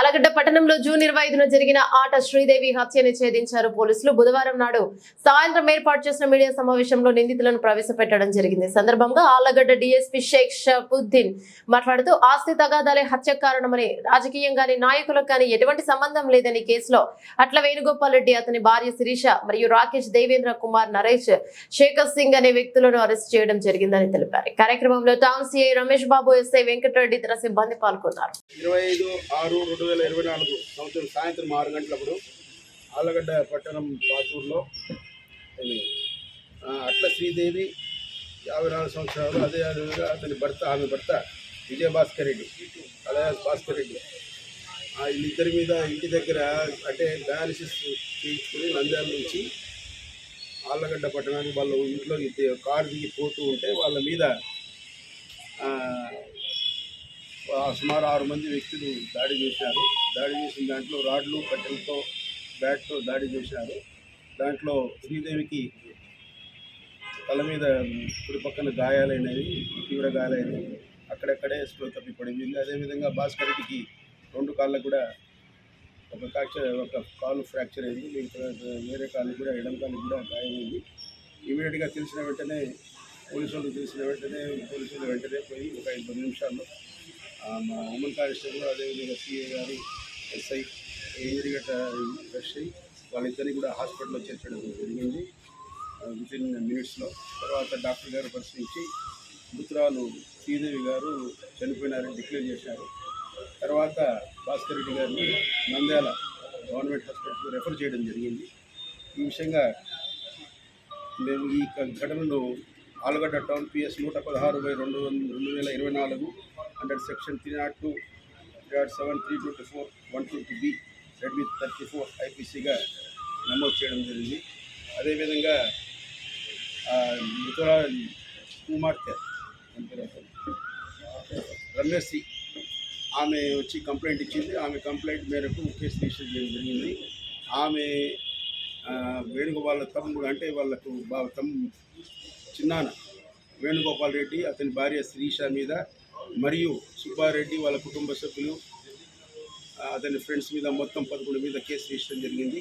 ఆలగడ్డ పట్టణంలో జూన్ 25న జరిగిన ఆట శ్రీదేవి హత్యని ఛేదించారు పోలీసులు. బుధవారం నాడు సాయంత్రం ఏర్పాటు చేసిన మీడియా సమావేశంలో నిందితులను ప్రవేశపెట్టడం జరిగింది. సందర్భంగా ఆలగడ్డ డీఎస్పీ షేక్ షఫుద్దీన్ మాట్లాడుతూ ఆస్తి తగాదాలే హత్య కారణమని, రాజకీయంగాని నాయకులకు కానీ ఎటువంటి సంబంధం లేదని, కేసులో అట్ల వేణుగోపాల్ రెడ్డి, అతని భార్య శిరీష మరియు రాకేష్, దేవేంద్ర కుమార్, నరేష్, శేఖర్ సింగ్ అనే వ్యక్తులను అరెస్ట్ చేయడం జరిగిందని తెలిపారు. కార్యక్రమంలో town CI Ramesh Babu, SI Venkatareddy ఇతర సిబ్బంది పాల్గొన్నారు. 25/6/2024 సంవత్సరం సాయంత్రం 6 గంటలప్పుడు ఆలగడ్డ పట్టణం పాతూరులో అట్ల శ్రీదేవి 54 సంవత్సరాలు, అదే విధంగా అతని భర్త, ఆమె భర్త విజయభాస్కర్ రెడ్డి అలయాస్ భాస్కర్ రెడ్డి, వీళ్ళిద్దరి మీద ఇంటి దగ్గర అంటే డయాలిసిస్ చేయించుకుని నంద్యాల నుంచి ఆలగడ్డ పట్టణానికి వాళ్ళ ఇంట్లో కారు దిగి పోతూ ఉంటే వాళ్ళ మీద సుమారు 6 మంది వ్యక్తులు దాడి చేశారు. దాడి చేసిన దాంట్లో రాడ్లు, కట్టెలతో, బ్యాట్తో దాడి చేశారు. దాంట్లో శ్రీదేవికి తల మీద కుడి పక్కన గాయాలైనవి, తీవ్ర గాయాలైనవి, అక్కడక్కడే స్పృహ తప్పి పడింది. అదేవిధంగా భాస్కర్ రెడ్డికి 2 కాళ్ళకు కూడా ఒక కాలు ఫ్రాక్చర్ అయింది, వేరే కాళ్ళు కూడా, ఎడమ కాళ్ళు కూడా గాయమైంది. ఇమీడియట్గా తెలిసిన వెంటనే పోలీసులు వెంటనే పోయి ఒక 5 నిమిషాల్లో మా ఉమెన్ కానిస్టేబుల్, అదేవిధంగా సిఐ గారు, ఎస్ఐ ఇమీడియట్గా రష్ అయ్యి వాళ్ళిద్దరినీ కూడా హాస్పిటల్లో చేర్చడం జరిగింది వితిన్ మినిట్స్లో. తర్వాత డాక్టర్ గారు పరిశీలించి మృతురాలు శ్రీదేవి గారు చనిపోయినారని డిక్లేర్ చేశారు. తర్వాత భాస్కర్ రెడ్డి గారిని నంద్యాల గవర్నమెంట్ హాస్పిటల్కి రెఫర్ చేయడం జరిగింది. ఈ విషయంగా మేము ఈ ఘటనలో Allagadda town PS 116/2024 under section 302, 307, 324, 120B red with 34 IPCగా నమోదు చేయడం జరిగింది. అదేవిధంగా మృతురాలి కుమార్తె రమేష్, ఆమె వచ్చి కంప్లైంట్ ఇచ్చింది. ఆమె కంప్లైంట్ మేరకు కేసు రిజిస్టర్ చేయడం జరిగింది. ఆమె వేణుగోపాల్ తమ్ముడు, అంటే వాళ్ళకు చిన్నాన్న వేణుగోపాల్ రెడ్డి, అతని భార్య శిరీష మీద మరియు సుబ్బారెడ్డి వాళ్ళ కుటుంబ సభ్యులు, అతని ఫ్రెండ్స్ మీద మొత్తం 11 మీద కేసు రిజిస్టర్ జరిగింది.